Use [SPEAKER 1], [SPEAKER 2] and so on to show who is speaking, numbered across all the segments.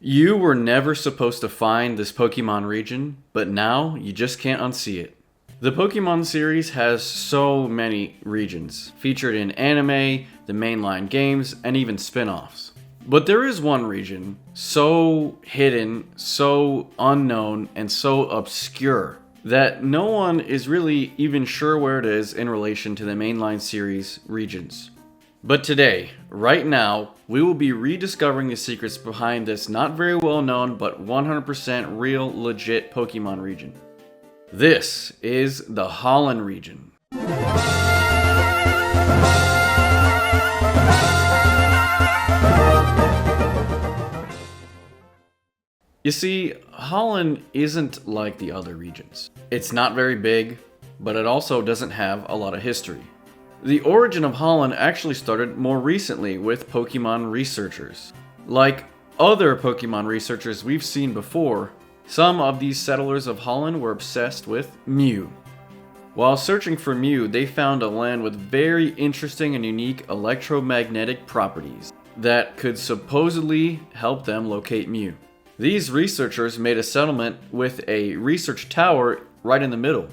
[SPEAKER 1] You were never supposed to find this Pokemon region, but now you just can't unsee it. The Pokemon series has so many regions, featured in anime, the mainline games, and even spin-offs. But there is one region, so hidden, so unknown, and so obscure, that no one is really even sure where it is in relation to the mainline series regions. But today, right now, we will be rediscovering the secrets behind this not very well known but 100% real legit Pokemon region. This is the Holon Region. You see, Holon isn't like the other regions. It's not very big, but it also doesn't have a lot of history. The origin of Holon actually started more recently with Pokemon researchers. Like other Pokemon researchers we've seen before, some of these settlers of Holon were obsessed with Mew. While searching for Mew, they found a land with very interesting and unique electromagnetic properties that could supposedly help them locate Mew. These researchers made a settlement with a research tower right in the middle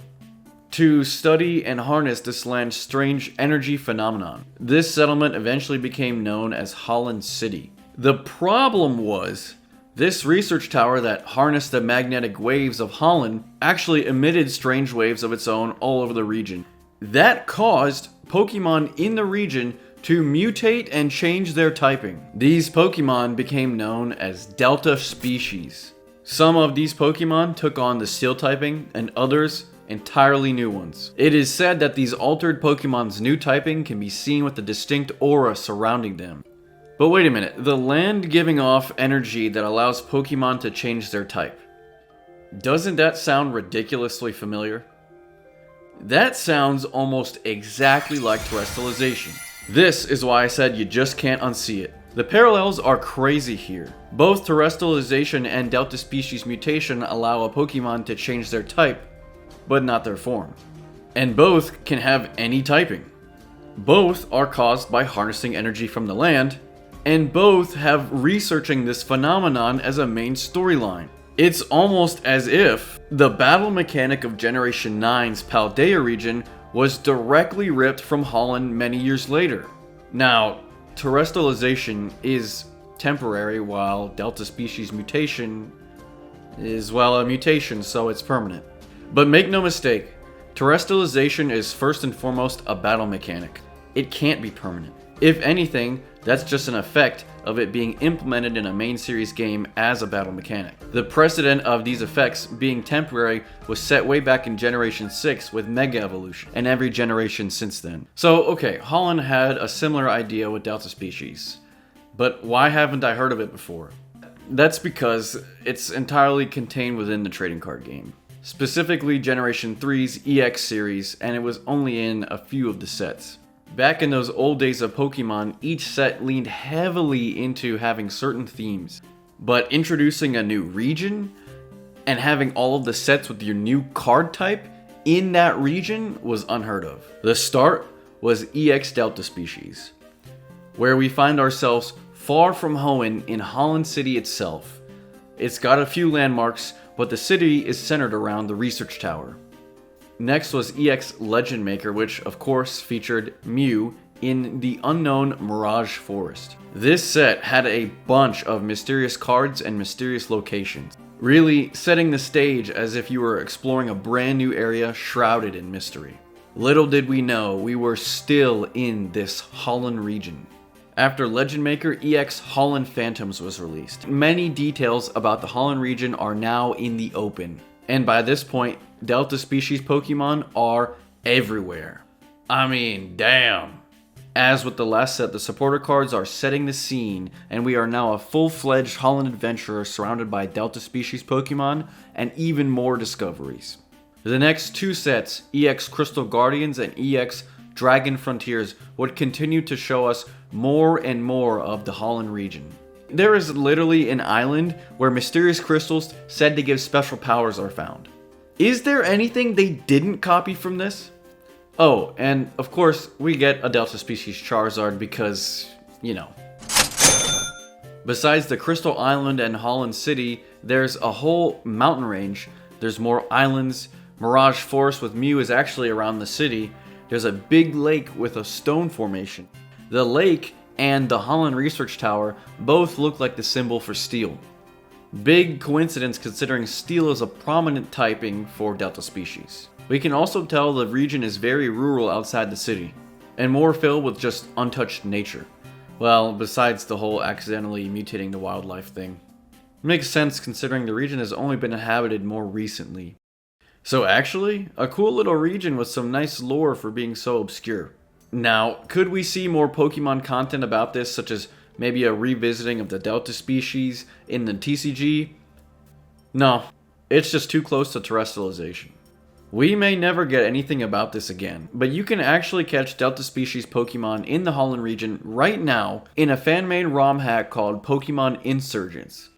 [SPEAKER 1] to study and harness this land's strange energy phenomenon. This settlement eventually became known as Holon City. The problem was, this research tower that harnessed the magnetic waves of Holon actually emitted strange waves of its own all over the region. That caused Pokemon in the region to mutate and change their typing. These Pokemon became known as Delta species. Some of these Pokemon took on the Steel typing, and others entirely new ones. It is said that these altered Pokemon's new typing can be seen with a distinct aura surrounding them. But wait a minute, the land giving off energy that allows Pokemon to change their type. Doesn't that sound ridiculously familiar? That sounds almost exactly like terrestrialization. This is why I said you just can't unsee it. The parallels are crazy here. Both terrestrialization and Delta species mutation allow a Pokemon to change their type, but not their form. And both can have any typing. Both are caused by harnessing energy from the land, and both have researching this phenomenon as a main storyline. It's almost as if the battle mechanic of Generation 9's Paldea region was directly ripped from Holon many years later. Now, terrestrialization is temporary, while Delta species mutation is, well, a mutation, so it's permanent. But make no mistake, terrestrialization is first and foremost a battle mechanic. It can't be permanent. If anything, that's just an effect of it being implemented in a main series game as a battle mechanic. The precedent of these effects being temporary was set way back in Generation 6 with Mega Evolution, and every generation since then. So, okay, Holon had a similar idea with Delta species. But why haven't I heard of it before? That's because it's entirely contained within the trading card game. Specifically Generation 3's EX series, and it was only in a few of the sets. Back in those old days of Pokemon, each set leaned heavily into having certain themes. But introducing a new region, and having all of the sets with your new card type in that region was unheard of. The start was EX Delta species, where we find ourselves far from home in Holon City itself. It's got a few landmarks, but the city is centered around the research tower. Next was EX Legend Maker, which of course featured Mew in the unknown Mirage Forest. This set had a bunch of mysterious cards and mysterious locations, really setting the stage as if you were exploring a brand new area shrouded in mystery. Little did we know we were still in this Holon region. After Legend Maker, EX Holon Phantoms was released. Many details about the Holon region are now in the open, and by this point, Delta species Pokemon are everywhere. I mean, damn. As with the last set, the supporter cards are setting the scene, and we are now a full-fledged Holon adventurer surrounded by Delta species Pokemon and even more discoveries. The next two sets, EX Crystal Guardians and EX Dragon Frontiers, would continue to show us more and more of the Holon region. There is literally an island where mysterious crystals said to give special powers are found. Is there anything they didn't copy from this? Oh, and of course, we get a Delta species Charizard because, you know. Besides the Crystal Island and Holland City, there's a whole mountain range. There's more islands. Mirage Forest with Mew is actually around the city. There's a big lake with a stone formation. The lake and the Holland Research Tower both look like the symbol for steel. Big coincidence considering steel is a prominent typing for Delta species. We can also tell the region is very rural outside the city, and more filled with just untouched nature. Well, besides the whole accidentally mutating the wildlife thing. Makes sense considering the region has only been inhabited more recently. So actually, a cool little region with some nice lore for being so obscure. Now, could we see more Pokemon content about this, such as maybe a revisiting of the Delta species in the TCG? No, it's just too close to terrestrialization. We may never get anything about this again, but you can actually catch Delta species Pokemon in the Holon region right now in a fan-made ROM hack called Pokemon Insurgence.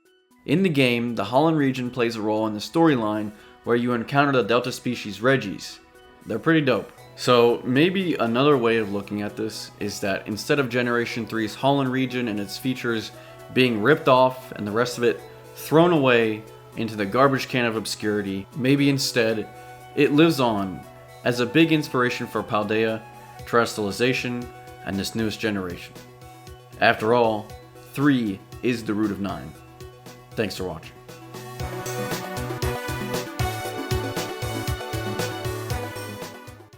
[SPEAKER 1] In the game, the Holon region plays a role in the storyline where you encounter the Delta species Regis. They're pretty dope. So maybe another way of looking at this is that instead of Generation 3's Holon region and its features being ripped off and the rest of it thrown away into the garbage can of obscurity, maybe instead it lives on as a big inspiration for Paldea, terrestrialization, and this newest generation. After all, 3 is the root of 9. Thanks for watching.